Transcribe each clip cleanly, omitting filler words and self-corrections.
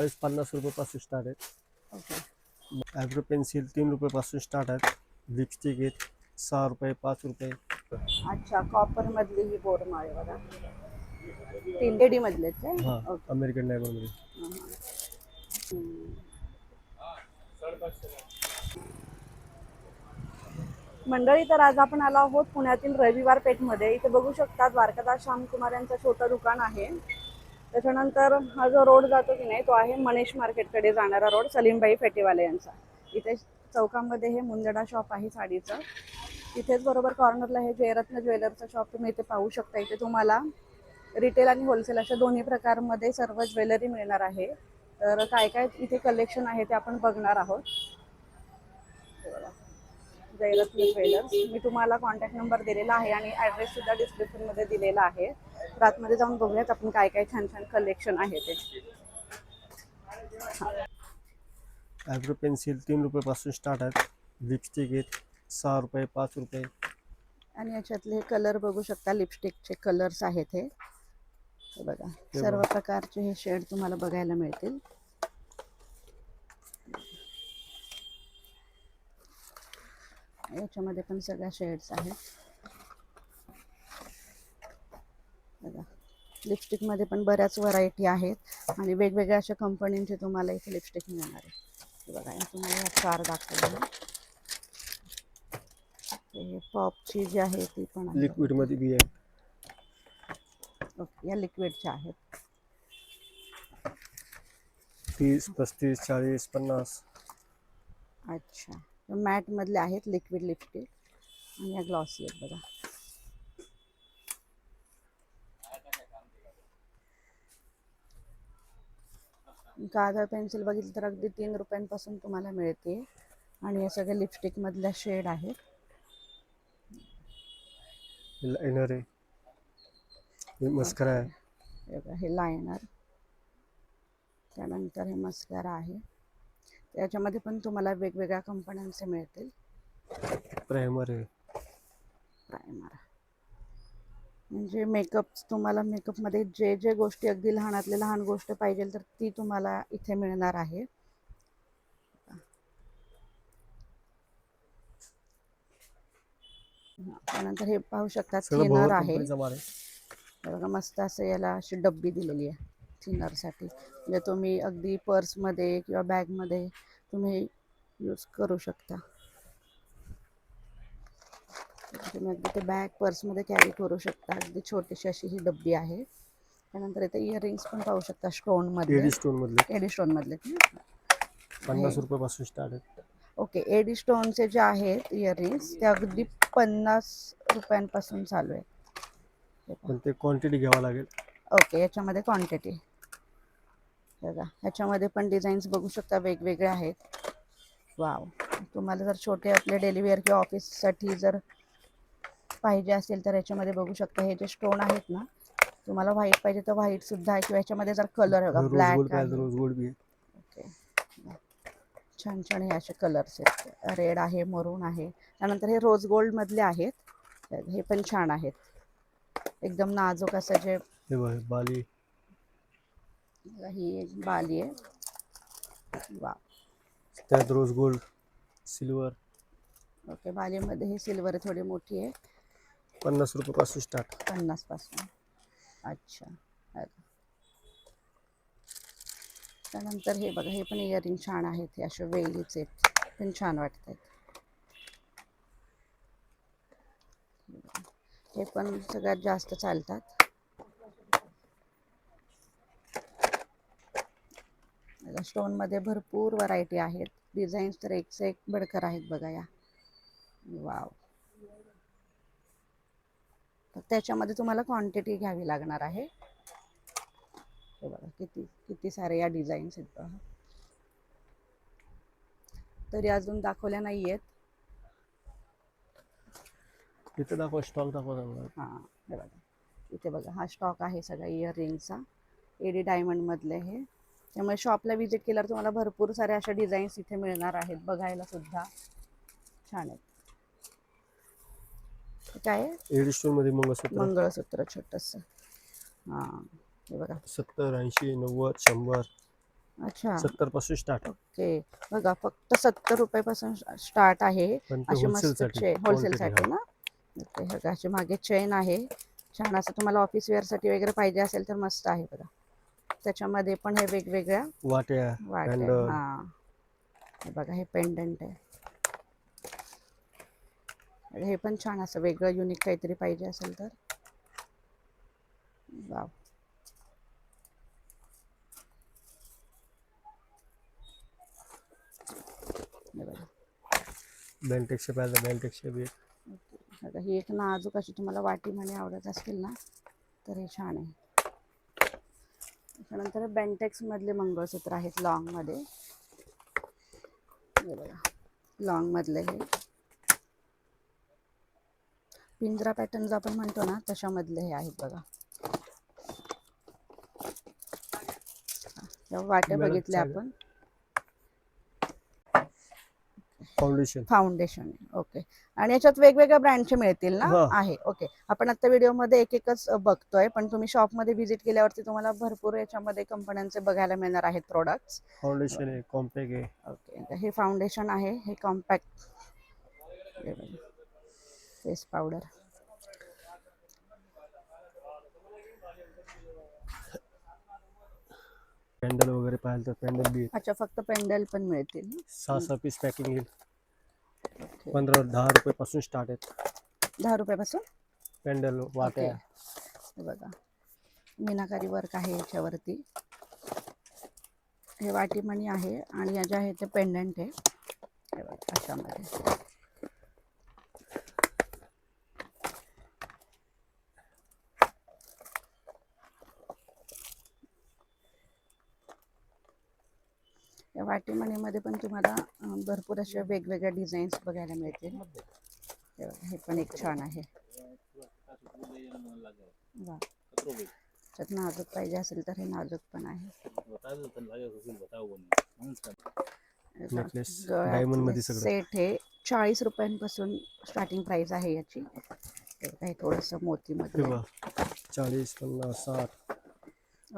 ₹50 start आहेत. Okay. Eyebrow pencil ₹3 start आहेत. Lipstick आहेत ₹6, ₹5. अच्छा, कॉपर मधली ही बोरमाळ आहे बघा. 3 मधले ते. हां, ओके. अमेरिकन डायमंडमध्ये. हां, हां. हम्म. मंडळी, तर आज आपण आलो आहोत पुण्यातील रविवार पेठमध्ये. इथे बघू शकता द्वारकादास श्यामकुमार यांचं छोटं दुकान आहे. त्याच्यानंतर हा जो रोड जातो की नाही तो आहे मनीष मार्केटकडे जाणारा रोड, सलीमबाई फेटेवाले यांचा. इथे चौकामध्ये हे मुंदडा शॉप आहे साडीचं. तिथेच बरोबर कॉर्नरला हे जयरत्न ज्वेलरचं शॉप तुम्ही इथे पाहू शकता. इथे तुम्हाला रिटेल आणि होलसेल अशा दोन्ही प्रकारमध्ये सर्व ज्वेलरी मिळणार आहे. तर काय काय इथे कलेक्शन आहे ते आपण बघणार आहोत. जयरत्न ज्वेलर्स, मी तुम्हाला कॉन्टॅक्ट नंबर दिलेला आहे आणि ॲड्रेस सुद्धा डिस्क्रिप्शनमध्ये दिलेला आहे. आतमध्ये जाऊन बघूयात आपण काय काय छान छान कलेक्शन आहे ते. आयब्रो पेन्सिल ₹3 स्टार्ट आहेत. लिपस्टिक आहेत ₹6, ₹5. आणि याच्यातले हे कलर बघू शकता, लिपस्टिकचे कलर्स आहेत हे बघा. सर्व प्रकारचे हे शेड तुम्हाला बघायला मिळतील. याच्यामध्ये पण सगळ्या शेड्स आहेत बघा. लिपस्टिकमध्ये पण बऱ्याच व्हरायटी आहेत आणि वेगवेगळ्या अशा कंपनींचे तुम्हाला इथे लिपस्टिक मिळणार आहे. बघा, तुम्हाला या 4 दाखवल्या. पॉपची जी आहे ती पण आहे. लिक्विडमध्ये बी आहे. ओके, या लिक्विडच्या आहेत. 30, 35, 40, 50. अच्छा, मॅट मधले आहेत लिक्विड लिपस्टिक आणि या ग्लॉसी आहेत बघा. काजळ पेन्सिल बघितलं तर अगदी ₹3 तुम्हाला मिळते. आणि हे सगळे लिपस्टिक मधल्या शेड आहेत. लायनर आहे, हे मस्करा आहे. हे लायनर, त्यानंतर हे मस्कारा आहे. त्याच्यामध्ये पण तुम्हाला वेगवेगळ्या कंपन्यांचे मिळतील. प्रायमर आहे. प्रायमर म्हणजे मेकअप, तुम्हाला मेकअपमध्ये जे जे गोष्टी अगदी लहानातले लहान गोष्ट पाहिजे तर ती तुम्हाला इथे मिळणार आहे. त्यानंतर हे पाहू शकता थिनर आहे बघा. मस्त असं याला अशी डब्बी दिलेली आहे थिनरसाठी. म्हणजे तुम्ही अगदी पर्समध्ये किंवा बॅगमध्ये तुम्ही यूज करू शकता. तुम्ही अगदी ते बॅग पर्समध्ये कॅरी करू शकता. अगदी छोटीशी अशी ही डब्बी आहे. त्यानंतर इथे इयरिंग्स पण पाहू शकता स्टोनमधले. एडी स्टोनमधले ₹50 स्टार्ट आहेत. ओके, एडी स्टोनचे जे आहेत इयरिंग्स ते अगदी ₹50 चालू आहे. पण ते क्वांटिटी घ्यावं लागेल. ओके, याच्यामध्ये क्वांटिटी बघा. ह्याच्यामध्ये पण डिझाईन्स बघू शकता, वेगवेगळे आहेत. वाव, तुम्हाला जर छोटे आपले डेली वेअर किंवा ऑफिससाठी जर पाहिजे असेल तर याच्यामध्ये बघू शकता. हे जे स्टोन आहेत ना, तुम्हाला व्हाईट पाहिजे तर व्हाईट सुद्धा आहे किंवा याच्यामध्ये जर कलर बघा ब्लॅक आहे. रोज गोल्ड बी आहे. ओके, छान छान हे असे कलर्स आहेत. रेड आहे, मरून आहे. त्यानंतर हे रोज गोल्ड मधले आहेत. हे पण छान आहेत, एकदम नाजूक असं. जे बाली, ही एक बाली आहे. वा, त्यात रोज गोल्ड, सिल्वर. ओके, बालीमध्ये ही सिल्वर थोडी मोठी आहे. ₹50 स्टार्ट. 50 पासून. अच्छा, त्यानंतर हे बघा, हे पण इयरिंग छान आहेत. हे असे वेलीचे पण छान वाटत आहेत. हे पण सगळ्यात जास्त चालतात. स्टोनमध्ये भरपूर व्हरायटी आहेत. डिझाईन्स तर एक से एक बडकर आहेत बघा या. वाव, त्याच्यामध्ये तुम्हाला क्वांटिटी घ्यावी लागणार आहे. हे बघा किती किती सारे या डिझाईन्स आहेत बघा. तरी अजून दाखवल्या नाही आहेत. इथे दाखवा, स्टॉक दाखवा. हां, हे बघा, इथे बघा हा स्टॉक आहे सगळा इयरिंगचा. एडी डायमंड मधले हे. त्यामुळे शॉपला व्हिजिट केल्यावर तुम्हाला भरपूर साऱ्या अशा डिझाईन्स इथे मिळणार आहेत. बघायला सुद्धा छान आहेत. काय एडी स्टोन मध्ये मंगळसूत्र छोटस. हां, हे बघा 70, 80, 90, 100. अच्छा 70 पासून स्टार्ट. ओके. बघा फक्त 70 रुपयापासून स्टार्ट आहे. पण ते अशी होलसेल मस्त साठी चेन होलसेल साठी ना. ओके. बघा अशी मागे चेन आहे छान. असं तुम्हाला ऑफिस वेअर साठी वगैरे पाहिजे असेल तर मस्त आहे बघा. त्याच्यामध्ये पण हे वेगवेगळ्या वाट्या वाट्या. पॅन्डल. हा हे बघा हे पेंडंट आहे. हे पण छान असं वेगळं युनिक काहीतरी पाहिजे असेल तर. वाव. हे बघा. बेंटेक्सचे पॅन्डल, बेंटेक्सचे बी. आता ही एक नाजूक अशी तुम्हाला वाटी म्हणे आवडत असतील ना तर हे छान आहे. त्यानंतर बेंटेक्स मधले मंगळसूत्र आहेत लॉंग मध्ये. हे बघा लॉंग मधले हे पिंजरा पॅटर्न जो आपण म्हणतो ना तशामधले हे आहेत बघा. या वाट्या बघितल्या आपण. फाउंडेशन. Foundation okay. आणि याच्यात वेगवेगळ्या ब्रँडचे मिळतील ना. हा. आहे ओके. आपण आता व्हिडिओमध्ये एक एकच बघतोय पण तुम्ही शॉपमध्ये व्हिजिट केल्यावरती तुम्हाला भरपूर याच्यामध्ये कंपन्यांचे बघायला मिळणार आहेत प्रोडक्ट्स. फाउंडेशन आहे, कॉम्पॅक्ट आहे. ओके. हे फाउंडेशन आहे, हे कॉम्पॅक्ट फेस पावडर. पॅन्डल वगैरे पाहिलं तर पॅन्डल बी. अच्छा फक्त पेंडल पण मिळतील. 6 पीस पॅकिंग येईल. ओके. 10 रुपयापासून स्टार्ट आहेत 10 रुपयापासून पॅन्डल वाट्या. हे बघा मीनाकारी वर्क आहे याच्यावरती. हे वाटीमणी आहे आणि या ज्या आहे ते पेंडंट आहे. हे बघा अशामध्ये. या वाटीमणीमध्ये पण तुम्हाला भरपूर अशा वेगवेगळ्या डिझाईन्स बघायला मिळतील. हे बघा हे पण एक छान आहे. वा. त्यात नाजूक पाहिजे असेल तर हे नाजूक पण आहे. नेकलेस डायमंड मध्ये सगळं. सेट हे 40 रुपयांपासून स्टार्टिंग प्राइस आहे याची. हे थोडंसं मोतीमध्ये. 40, 50, 60.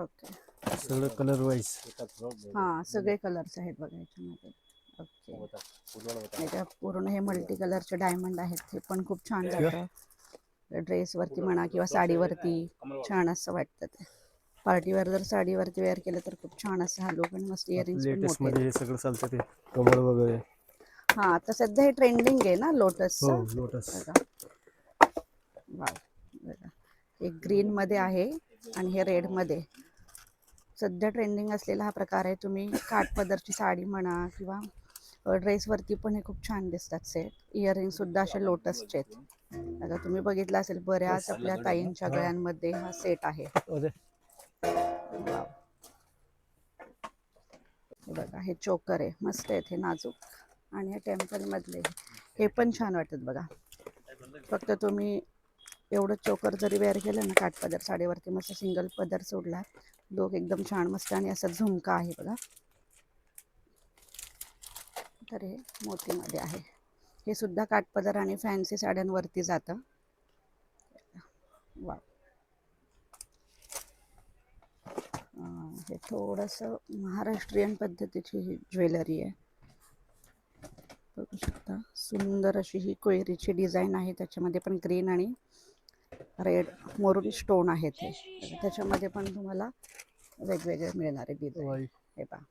ओके. सगळं कलर वाईज. हां सगळे कलर्स आहेत बघा याच्यामध्ये. ओके. याच्या पूर्ण हे मल्टी कलरचे डायमंड आहेत. हे पण खूप छान जातं ड्रेसवरती म्हणा किंवा साडीवरती. छान असं वाटतं ते. पार्टीवेअर जर साडीवरती वेअर केलं तर खूप छान असं हा लुक. आणि मस्त इयरिंग्स पण लेटेस्ट मोठे. मध्ये हे सगळं चालतं ते कमळ वगैरे. हां आता सध्या हे ट्रेंडिंग आहे ना लोटस. हो लोटस. वाव बघा एक ग्रीन मध्ये आहे आणि हे रेड मध्ये. सध्या ट्रेंडिंग असलेला हा प्रकार आहे. तुम्ही काठपदरची साडी म्हणा किंवा ड्रेसवरती पण हे खूप छान दिसतात सेट. इयरिंग सुद्धा असे लोटसचे आहेत. आता तुम्ही बघितलं असेल बऱ्याच आपल्या ताईंच्या गळ्यांमध्ये हा सेट आहे. वाव. हे बघा हे चोकर आहे मस्त आहेत हे नाजूक. आणि हे टेम्पल मधले हे पण छान वाटतात बघा. फक्त तुम्ही एवढं चोकर जरी वेअर केलं ना काठपदर साडीवरती मस्त सिंगल पदर सोडला लोक एकदम छान मस्त. आणि असा झुमका आहे बघा. तर हे मोतीमध्ये आहे. हे सुद्धा काठपदर आणि फॅन्सी साड्यांवरती जातं. वा. हे थोडंसं महाराष्ट्रीयन पद्धतीची ही ज्वेलरी आहे. बघू शकता सुंदर अशी ही कोयरीची डिझाईन आहे. त्याच्यामध्ये पण ग्रीन आणि रेड मोरून स्टोन आहेत. हे त्याच्यामध्ये पण तुम्हाला वेगवेगळे मिळणारे डिझाईन. हे पहा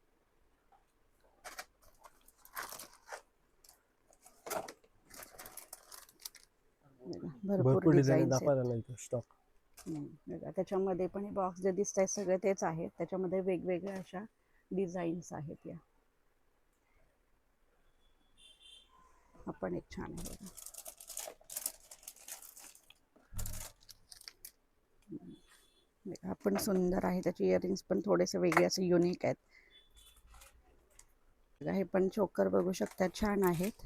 भरपूर डिझाईन स्टॉक. त्याच्यामध्ये पण हे बॉक्स जे दिसत आहेत सगळे तेच आहेत. त्याच्यामध्ये वेगवेगळ्या अशा डिझाईन्स आहेत. या हा पण एक छान आहे. हा पण सुंदर आहे. त्याचे इयरिंग्स पण थोडेसे वेगळे असे युनिक आहेत. हे पण चोकर बघू शकता छान आहेत.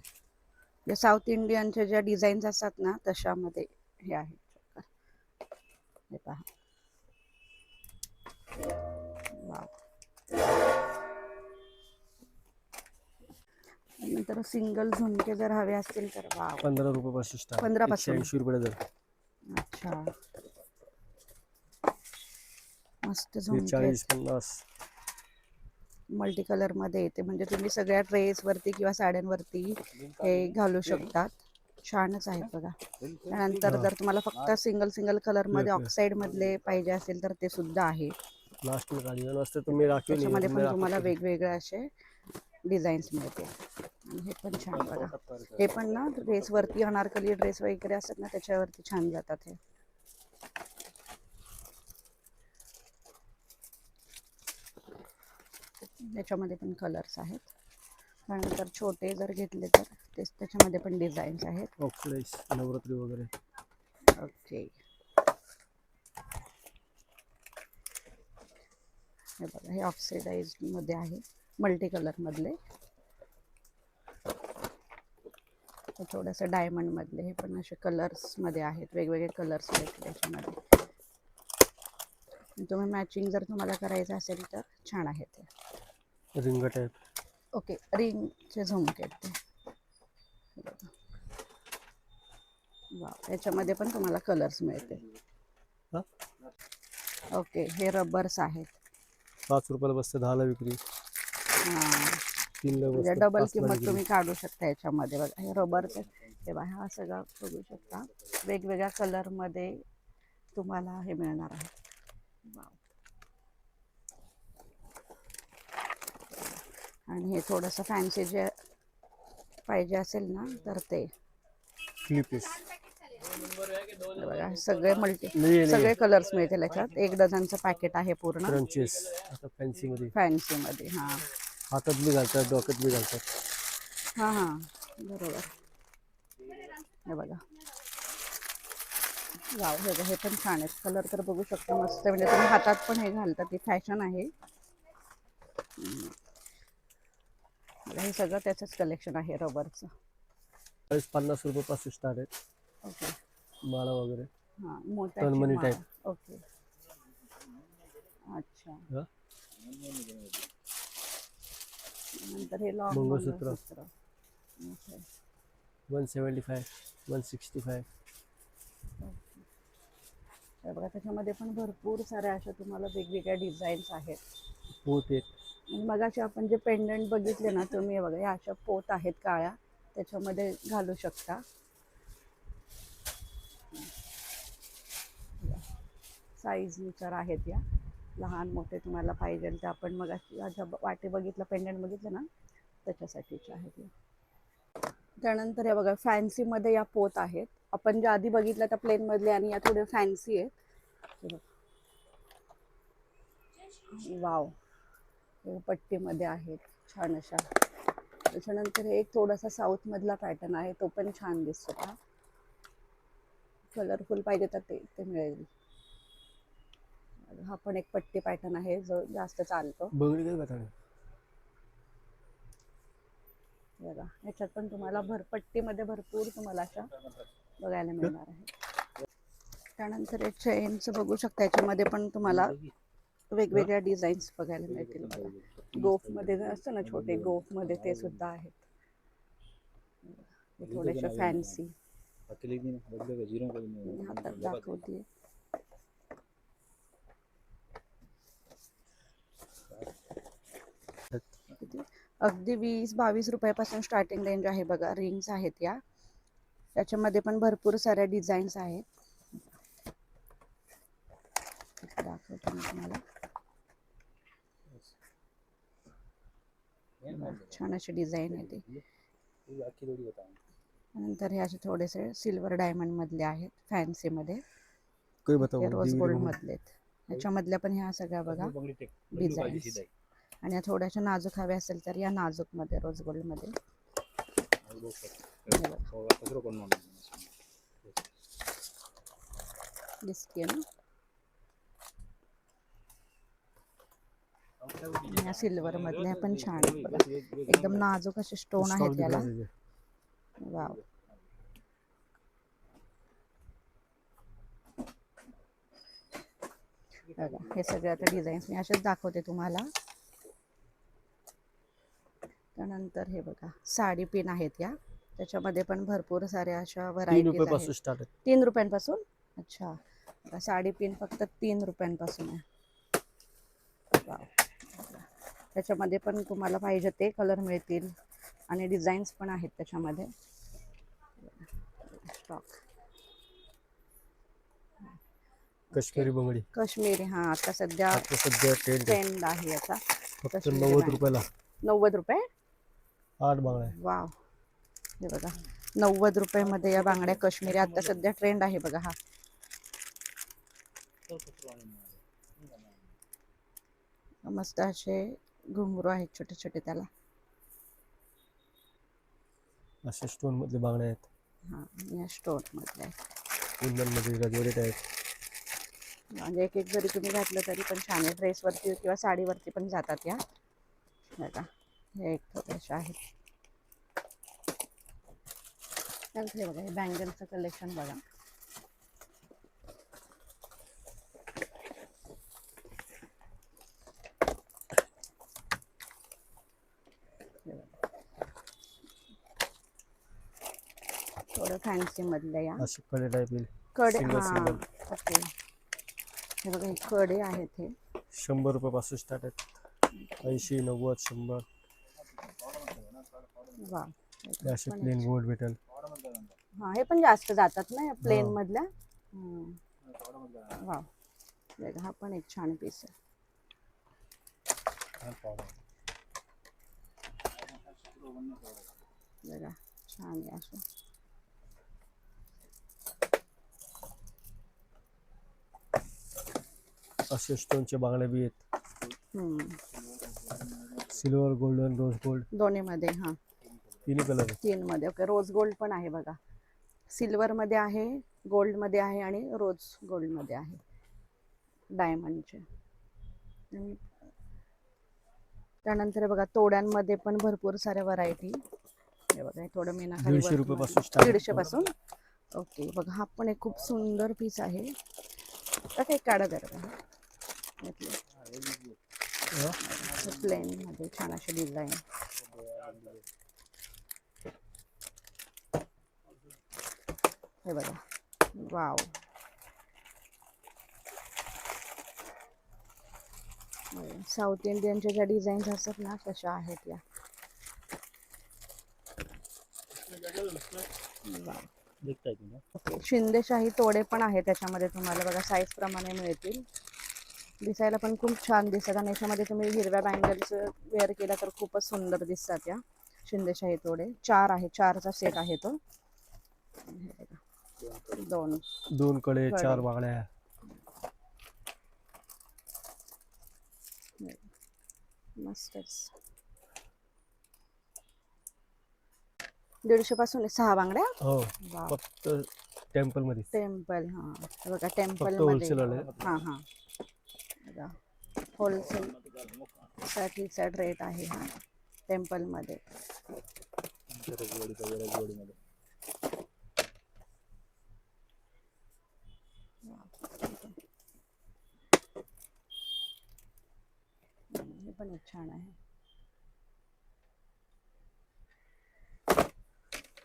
जे साऊथ इंडियनच्या ज्या डिझाईन्स असतात ना तशामध्ये हे आहे चोकर. हे पहा वाव. नंतर सिंगल झुमके जर हवे असतील तर वाव 15 रुपयापासून स्टार्ट. 15 पासून. 180 रुपये डझन. अच्छा मस्त झुमके. 40, 50. मल्टी कलर मध्ये येते, म्हणजे तुम्ही सगळ्या ड्रेसवरती किंवा साड्यांवरती हे घालू शकतात. छानच आहेत बघा. त्यानंतर जर तुम्हाला फक्त सिंगल सिंगल कलर मध्ये ऑक्साईड मधले पाहिजे असेल तर ते सुद्धा आहे. लास्ट में काढलेलं असतं तुम्ही राखीव नाही त्याच्यामध्ये तुम्ही पण तुम्हाला वेगवेगळे असे डिझाईन्स मिळते. आणि हे पण छान बघा. हे पण ना ड्रेसवरती अनारकली ड्रेस वगैरे असतात ना त्याच्यावरती छान जातात हे. त्याच्यामध्ये पण कलर्स आहेत. त्यानंतर छोटे जर घेतले तर त्याच्यामध्ये पण डिझाईन्स आहेत. ऑक्सिडाइज नवरात्री वगैरे. ओके, हे बघा हे ऑक्सिडाइज मध्ये आहे, मल्टी कलर मधले. थोडंसं डायमंड मधले हे पण असे कलर्स मध्ये आहेत, वेगवेगळे कलर्स आहेत त्याच्यामध्ये. तुम्ही मॅचिंग जर तुम्हाला करायचं असेल तर छान आहे ते. Ring type. ओके, रिंगचे झुमके आहेत ते. वा, याच्यामध्ये पण तुम्हाला कलर्स मिळते. हा? ओके, हे रबर्स आहेत. 5 रुपयाला बसते, 10 ला विक्री. हां, 3 ला म्हणजे बसते, डबल 5 ला किंमत विक्री. तुम्ही काढू शकता याच्यामध्ये. बघा हे रबरचं, हे बघा हा सगळा बघू शकता वेगवेगळ्या कलरमध्ये तुम्हाला हे मिळणार आहे. वाव. आणि हे थोडंसं फॅन्सी जे पाहिजे असेल ना तर ते क्लिपीस. बघा सगळे नाही. सगळे कलर्स मिळतील याच्यात. 1 डझनचं पॅकेट आहे पूर्ण क्रंचेस आता फॅन्सी मध्ये. फॅन्सी मध्ये. हां हातात बी घालतात, डोक्यात बी घालतात. हां हां, बरोबर. हे बघा, वाव, हे पण छान आहेत. कलर तर बघू शकता मस्त, म्हणजे तुम्ही हातात पण हे घालता, ती फॅशन आहे. हे सगळं त्याचंच कलेक्शन आहे रबरचं. 50 रुपयापासून स्टार्ट आहेत. ओके, माळा वगैरे. हां मोत्याची तनमणी माळ. टाईप. ओके, अच्छा. हा? नंतर हे लॉंग मंगळसूत्र. मंगळसूत्र. ओके, 175, 165. हे बघा त्याच्यामध्ये पण भरपूर साऱ्या अशा तुम्हाला वेगवेगळ्या डिझाईन्स आहेत. पोत एक. आणि मगाशी आपण जे पेंडंट बघितले ना तुम्ही, बघा या अशा पोत आहेत काळ्या, त्याच्यामध्ये घालू शकता. साईज नुसार आहेत या, लहान मोठे तुम्हाला पाहिजे ते. आपण मगाशी वाटे बघितलं, पेंडंट बघितलं ना त्याच्यासाठीचे आहेत या. त्यानंतर हे बघा फॅन्सीमध्ये या पोत आहेत. आपण ज्या आधी बघितल्या त्या प्लेन मधले आणि या थोडे फॅन्सी आहेत. वाव, पट्टीमध्ये आहेत छान अशा. त्याच्यानंतर एक थोडासा साऊथ मधला पॅटर्न आहे, तो पण छान दिसतो का. कलरफुल पाहिजे तर ते मिळेल. हा पण एक पट्टी पॅटर्न आहे जो जास्त चालतो. बघडी काय बघा. बघा याच्यात पण तुम्हाला भरपट्टीमध्ये भरपूर तुम्हाला अशा बघायला मिळणार आहे. त्यानंतर हे चेनचं बघू शकता, याच्यामध्ये पण तुम्हाला वेगवेगळ्या डिझाईन्स बघायला मिळतील. बघा गोफमध्ये असतं ना छोटे गोफमध्ये, ते सुद्धा आहेत. थोडेसे फॅन्सी हातात दाखवते. अगदी 20-22 रुपयापासून स्टार्टिंग रेंज आहे. बघा रिंग्स आहेत या, त्याच्यामध्ये पण भरपूर साऱ्या डिझाईन्स आहेत. दाखवते मी तुम्हाला. छान अशी डिझाईन आहे ती. नंतर हे असे थोडेसे सिल्वर डायमंड मधले आहेत फॅन्सी मध्ये. हे रोज गोल्ड मधले आहेत. याच्यामधल्या पण ह्या सगळ्या बघा डिझाईन्स. आणि या थोड्याशा नाजूक हव्या असेल तर या नाजूक मध्ये रोज गोल्ड मध्ये. दिसते ना, या सिल्वर मधल्या पण छान आहेत बघा. एकदम नाजूक असे स्टोन आहेत याला. वाव, बघा हे सगळे आता डिझाईन्स मी असेच दाखवते तुम्हाला. त्यानंतर हे बघा साडी पिन आहेत या, त्याच्यामध्ये पण भरपूर साऱ्या अशा 3 व्हरायटीज रुपयापासून आहेत. स्टार्ट आहे. 3 रुपयांपासून. अच्छा, साडी पिन फक्त 3 रुपयांपासून आहे. वाव, त्याच्यामध्ये पण तुम्हाला पाहिजे ते कलर मिळतील आणि डिझाईन्स पण आहेत त्याच्यामध्ये. स्टॉक काश्मीरी बांगडी काश्मीरी, हा आता सध्या आता सध्या ट्रेंड आहे याचा. फक्त काश्मीरी 90 बांगडी. रुपयाला 90 रुपये. 8 बांगड्या. वाव, हे बघा 90 रुपयामध्ये या बांगड्या काश्मीरी, आता सध्या ट्रेंड आहे बघा हा. मस्त असे घुंगरू आहेत छोटे छोटे त्याला. अशा स्टोन मधले बांगड्या आहेत. हा, या स्टोन मधले आहेत. कुंदन मध्ये रजवलेट आहेत. म्हणजे एक एक जरी तुम्ही घातलं तरी पण छान आहे. ड्रेसवरती किंवा साडीवरती पण जातात या. बघा हे एक थोडेसे आहेत. त्यानंतर बघा हे बँगलचं कलेक्शन बघा. थोडं फॅन्सी मधलं या. असे कडे टाईप येईल. कडे, Single, हा single. ओके. हे बघा हे कडे आहेत हे. 100 रुपयापासून स्टार्ट आहेत. 80, 90, 100. वा, हे असे प्लेन गोल्ड भेटेल. हा हे पण जास्त जातात ना प्लेन मधल्या. वा, हा पण एक छान पीस आहे. बघा छान आहे असं. असे स्टोनचे बांगड्या बी आहेत. सिल्वर, गोल्डन, रोज गोल्ड दोन्ही मध्ये. हा, तिन्ही कलर आहेत. 3 मध्ये. ओके, रोज गोल्ड पण आहे बघा. सिल्वर मध्ये आहे, गोल्ड मध्ये आहे आणि रोज गोल्ड मध्ये आहे डायमंडचे. त्यानंतर बघा तोड्यांमध्ये पण भरपूर साऱ्या व्हरायटी. हे बघा हे थोडं मीनाखाली 150 रुपयापासून स्टार्ट. 150 पासून. ओके, बघा हा पण एक खूप सुंदर पीस आहे. काही काढा जरा प्लेन मध्ये छान असे डिझाईन. हे बघा, वाव. साऊथ इंडियनच्या ज्या डिझाईन्स असतात ना तशा आहेत या. ओके, शिंदेशाही तोडे पण आहे त्याच्यामध्ये तुम्हाला बघा साईज प्रमाणे मिळतील. दिसायला पण खूप छान दिसतात आणि याच्यामध्ये तुम्ही हिरव्या बँगल्स वेअर केला तर खूपच सुंदर दिसतात या शिंदेशाही तोडे. 4 आहे, 4चा सेट आहे तो. दोन कडे 4 बांगड्या. मस्तच. 150 पासून 6 बांगड्या. हो, वाव. फक्त टेम्पल मध्ये. टेम्पल, हा बघा टेम्पल फक्त मध्ये. होलसेल आले. हा हा, बघा होलसेल साठीचा रेट आहे हा टेम्पल मध्ये. हे पण एक छान आहे.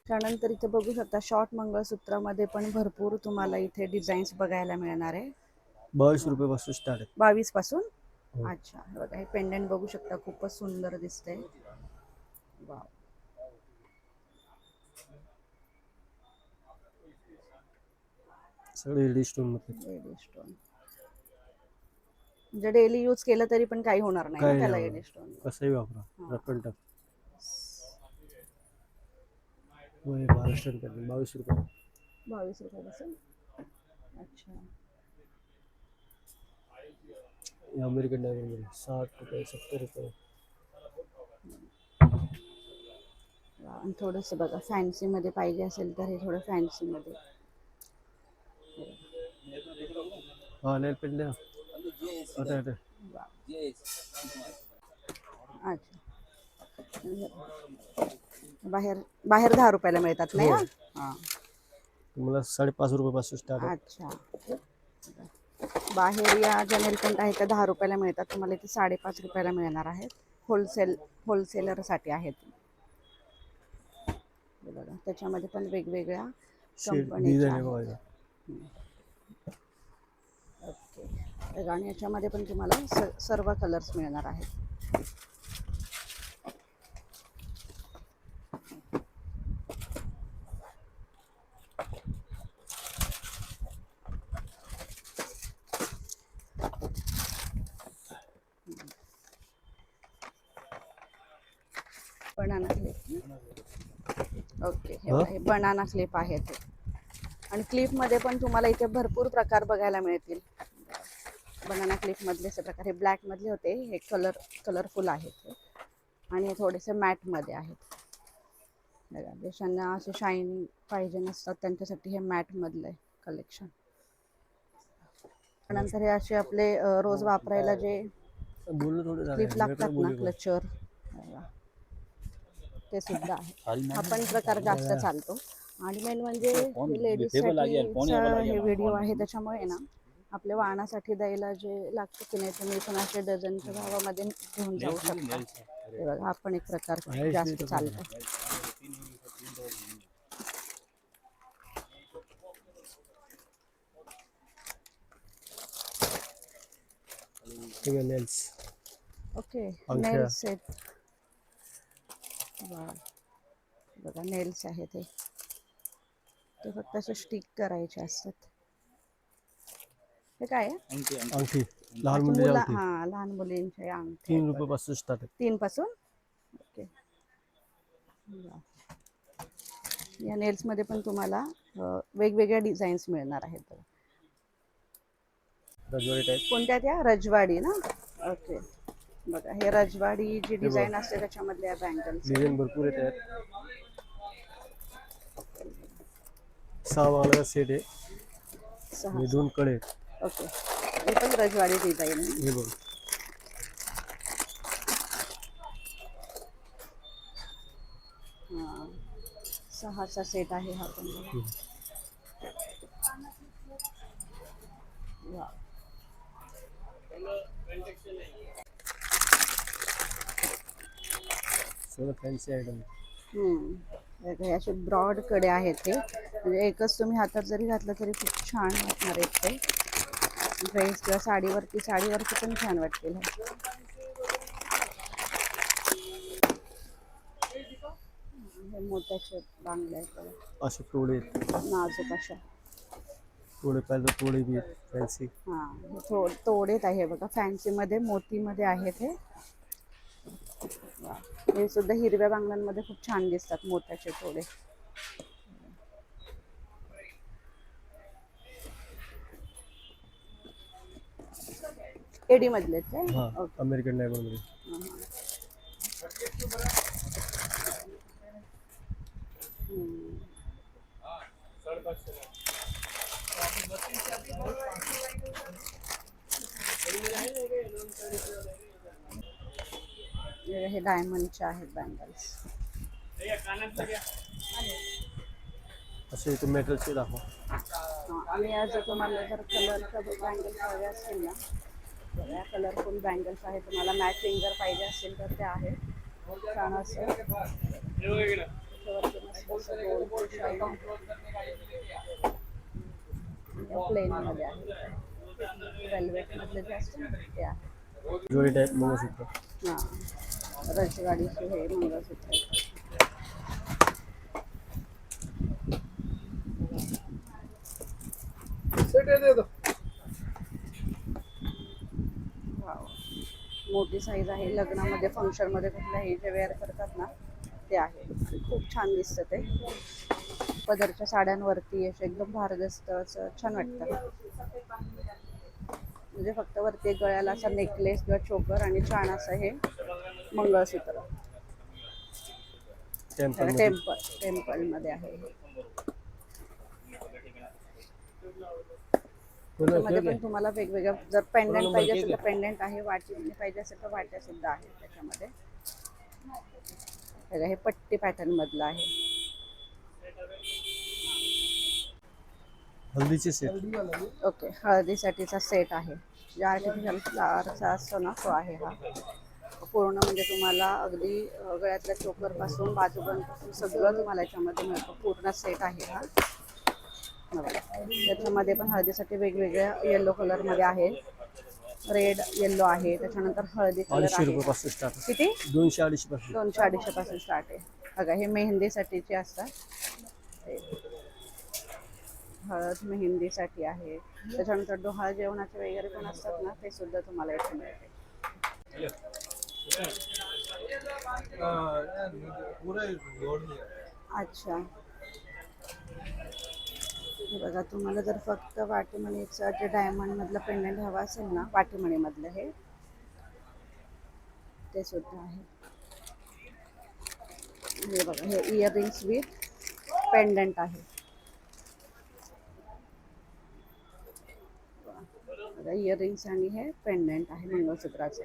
त्यानंतर इथे बघू शकता शॉर्ट मंगळसूत्रामध्ये पण भरपूर तुम्हाला इथे डिझाईन्स बघायला मिळणार आहे. 22 रुपयापासून स्टार्ट आहे. 22 पासून. हो. अच्छा, हे बघा हे पेंडंट बघू शकता खूपच सुंदर दिसते. वाव. सगळे रेडी स्टोन मध्ये. एडी स्टोन म्हणजे डेली यूज केलं तरी पण काही होणार नाही ना त्याला. एडी स्टोन कसंही वापरा, रफल टफ. महाराष्ट्र 22 रुपये. 22 रुपयापासून. अच्छा, अमेरिकन डायमंड 60 रुपये, 70 रुपये. आणि थोडंसं बघा फॅन्सी मध्ये पाहिजे असेल तर हे थोडं फॅन्सी मध्ये. हा, नेल पेंट द्या. आता अच्छा, बाहेर 10 रुपयाला मिळतात नाही. हा, तुम्हाला 5.5 रुपयापासून स्टार्ट आहे. अच्छा, बाहेर या ज्या नेल पेंट आहे त्या 10 रुपयाला मिळतात. तुम्हाला इथे 5.5 रुपयाला मिळणार आहेत. होलसेलरसाठी आहेत. बघा त्याच्यामध्ये पण वेगवेगळ्या कंपनीच्या आहेत. ओके, आणि याच्यामध्ये पण तुम्हाला सर्व कलर्स मिळणार आहेत. Banana clip. ओके, हे बघा, हे बनाना क्लिप आहे ते. आणि क्लिपमध्ये पण तुम्हाला इथे भरपूर प्रकार बघायला मिळतील. बनाना क्लिपमधले असे प्रकार, हे ब्लॅकमधले होते, हे कलरफुल आहेत हे. आणि हे थोडेसे मॅटमध्ये आहेत बघा. ज्यांना असे शाईन पाहिजे नसतात त्यांच्यासाठी हे मॅटमधलं आहे कलेक्शन. नंतर हे असे आपले रोज वापरायला जे क्लिप लागतात ना क्लचर, ते सुद्धा आहे. हा पण प्रकार जास्त चालतो. आणि मेन म्हणजे लेडीजसाठीचा हे व्हिडिओ आहे, त्याच्यामुळे ना आपल्या वाहनासाठी द्यायला जे लागतं की नाही, तुम्ही पण असे डझनच्या भावामध्ये घेऊन जाऊ शकता. हे बघा, हा पण एक प्रकार जास्त चालतो. Okay, nails set. बघा, नेल्स आहे ते फक्त असे स्टिक करायचे असतात. हे काय आहे? अंगठी, लहान मुली अंगठी. हा, लहान मुलींचे अंगठी 3 रुपयापासून स्टार्ट आहे. 3 पासून. ओके. या नेल्स मध्ये पण तुम्हाला वेगवेगळ्या डिझाईन्स मिळणार आहेत. रजवाडी टाईप. कोणत्या त्या? रजवाडी ना. ओके, बघा, हे रजवाडी जी डिझाईन असते त्याच्यामधल्या बँगल्स. डिझाईन भरपूर येतात. 6 वाला सेट आहे. 6 2 कडे. ओके, हे पण रजवाडी डिझाईन आहे. हे बघ, हां, 6चा सेट आहे हा पण. वा, सगळं फॅन्सी आयटम. हे असे ब्रॉड कडे आहेत ते, म्हणजे एकच तुम्ही हातात जरी घातलं तरी खूप छान वाटणार आहेत ते. ड्रेस किंवा साडीवरती पण छान वाटतील. हे मोत्याचे बांगड्या आहेत, असे तोडे, नाजूक अशा तोडे पाहिजे, तोडे बी फॅन्सी. हां, तोडेत आहे बघा, फॅन्सीमध्ये मोतीमध्ये आहेत हे. हे सुद्धा हिरव्या बांगड्यांमध्ये खूप छान दिसतात, मोत्याचे तोडे. एडी मधले ते. अमेरिकन डायमंड मध्ये. हे डायमंडचे आहेत बँगल्स. असे इथे मेटलचे दाखवा. आणि आज तुम्हाला जर कलरच्या बँगल्स हवे असतील ना, या कलरफुल बँगल्स आहेत. तुम्हाला मॅचिंग जर पाहिजे असेल तर ते आहे. छान असं प्लेन मध्ये आहे, वेल्वेट मधले जे असते ना ते आहे. जोडी टाईप मंगळसूत्र. हां, रजवाडीचे हे मंगळसूत्र. मोठी साईज आहे, लग्नामध्ये फंक्शनमध्ये कुठल्याही जे वेअर करतात ना ते आहे. खूप छान दिसतं ते. पदरच्या साड्यांवरती असे एकदम भारदस्त असं छान वाटतं. म्हणजे फक्त वरती गळ्याला असा नेकलेस किंवा चोकर आणि छान असं हे मंगळसूत्र. टेम्पल मध्ये आहे. त्यामध्ये पण तुम्हाला वेगवेगळ्या, जर पेंडंट पाहिजे असेल तर पेंडंट आहे, वाटी पाहिजे असेल तर वाट्या सुद्धा आहेत त्याच्यामध्ये. हे पट्टी पॅटर्न मधलं आहे. हल्दीचे सेट. ओके, हळदीसाठीचा सेट आहे. जे आर्टिफिशियल फ्लावरचा असतो ना तो आहे हा. पूर्ण म्हणजे तुम्हाला अगदी गळ्यातल्या चोकर पासून बाजूबंदपासून सगळं तुम्हाला याच्यामध्ये मिळतं. पूर्ण सेट आहे हा. त्याच्यामध्ये पण हळदीसाठी वेगवेगळ्या येलो कलर मध्ये आहे. रेड येलो आहे, त्याच्यानंतर हळदी कलर आहे. 250 रुपयापासून स्टार्ट. किती? 200-250 पासून. 200-250 पासून स्टार्ट आहे. बघा, हे मेहंदीसाठीचे असतात. हळद मेहंदीसाठी आहे. त्याच्यानंतर डोहाळ जेवणाचे वगैरे पण असतात ना, ते सुद्धा तुम्हाला इथे मिळते. अच्छा, हे बघा तुम्हाला जर फक्त वाटीमणीचं जे डायमंड मधलं पेंडंट हवं असेल ना, वाटीमणी मधलं हे ते सुद्धा आहे. हे बघा, हे इयरिंग्स विथ पेंडंट आहे. बघा, इयरिंग्स आणि हे पेंडंट आहे मंगळसूत्राचं.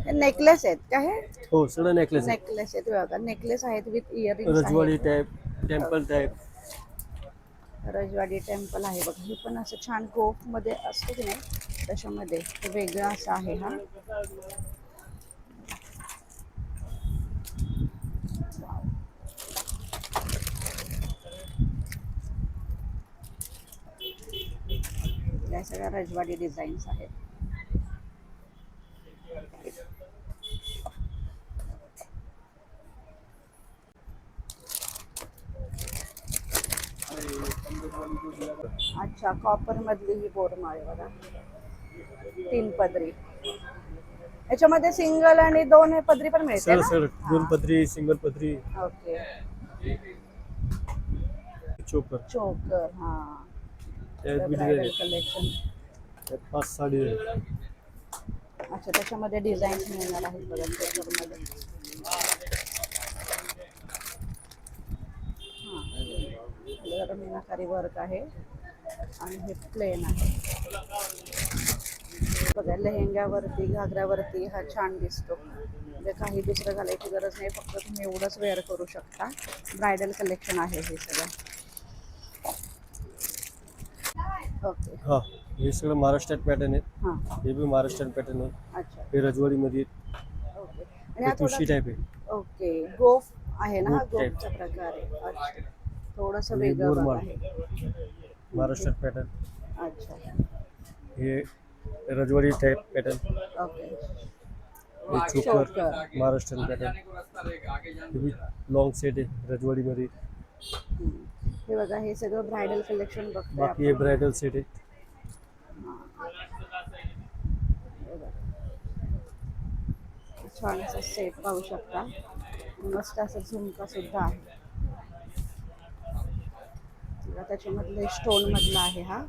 हे नेकलेस आहेत का? हे हो सगळं नेकलेस आहे. नेकलेस आहेत बघा, नेकलेस आहेत विथ इयरिंग्स रजवाडी आहेत. Type, temple type. रजवाडी टेम्पल आहे बघा. हे पण असं छान गोफ मध्ये असतं की नाही, त्याच्यामध्ये ते वेगळं असं आहे हा. या सगळ्या रजवाडी डिझाईन्स आहेत. अच्छा, कॉपर मधली ही बोरमाळ आहे बघा, 3 पदरी. याच्यामध्ये सिंगल आणि 2 पदरी पण मिळते सर ना? सर 2 पदरी, सिंगल पदरी, ओके. चोकर. चोकर, हा. त्यात बी ब्रायडल डिझाईन कलेक्शन. त्यात 5 साडी आहे. अच्छा, त्याच्यामध्ये डिझाईन मिळणार आहेत बघा चोकरमध्ये. हां, जरा मीनाकारी वर्क आहे आणि हे प्लेन आहे बघा. लेहेंग्यावरती, घागऱ्यावरती हा छान दिसतो. म्हणजे काही दुसरं घालायची गरज नाही, फक्त तुम्ही एवढंच वेअर करू शकता. ब्रायडल कलेक्शन आहे हे सगळं. ओके. हा हे सगळं महाराष्ट्रात पॅटर्न आहेत. हां, हे बी महाराष्ट्रीयन पॅटर्न आहे. अच्छा, हे रजवाडीमध्ये ओके. आणि हे हा तुळशी थोडा, टाईप आहे. ओके, गोफ आहे ना, हा गोफ टाईप. गोफचा प्रकार आहे. अच्छा, थोडंसं हे वेगळं बघा बोरमाळ. आहे. महाराष्ट्रात पॅटर्न. अच्छा, हे रजवाडी टाईप पॅटर्न. ओके. हे चोकर चोकर. महाराष्ट्रीयन पॅटर्न. हे बी लॉंग सेट आहे रजवाडीमध्ये. हम्म. हे बघा, हे सगळं ब्रायडल कलेक्शन बघतोय बाकी हे आपण. ब्रायडल सेट आहे. हे बघा. छान असं सेट पाहू शकता. मस्त असं झुमका सुद्धा आहे बघा. त्याच्यामधलं स्टोन मधला आहे हा.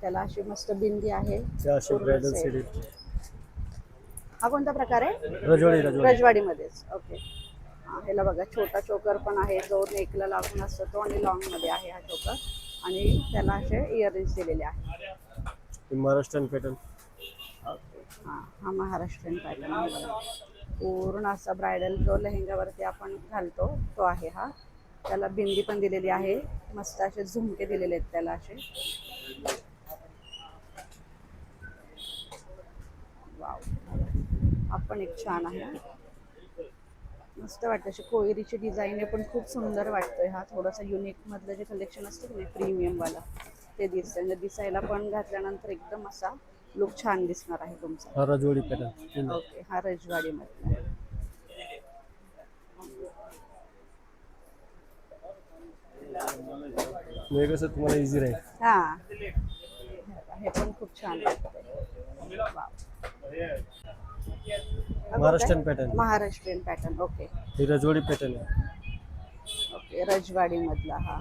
त्याला अशी मस्त बिंदी आहे. हे असे पूर्ण ब्रायडल set. सेट आहेत. हा कोणता प्रकार आहे? रजवाडी. रजवाडीमध्येच. ओके. हा, ह्याला बघा छोटा चोकर पण आहे, जो नेकला लागून असतो तो, आणि लॉंग मध्ये आहे हा चोकर, आणि त्याला असे इयरिंग्स दिलेले आहेत. हे महाराष्ट्रीयन पॅटर्न. ओके. हां, हा महाराष्ट्रीयन पॅटर्न आहे बघा. पूर्ण असा ब्रायडल जो लेहेंगावरती आपण घालतो तो आहे हा. त्याला बिंदी पण दिलेली आहे, मस्त असे झुमके दिलेले आहेत त्याला असे. वाव, हा पण एक छान आहे. मस्त वाटतं, अशी कोयरीची डिझाईन आहे, पण खूप सुंदर वाटतोय हा. थोडासा युनिक मधलं जे कलेक्शन असतं की नाही, प्रीमियम वाला, ते दिसतंय. म्हणजे दिसायला पण घातल्यानंतर एकदम असा लुक छान दिसणार आहे तुमचा. हा रजवाडी पॅटर्न. ओके, हा रजवाडी मधला. हे कसं तुम्हाला इझी राहील. हा, हे पण खूप छान वाटतंय. Wow. Maharashtrian pattern. Maharashtrian pattern. Okay. हे रजवाडी पॅटर्न आहे. ओके, रजवाडी मधला हा.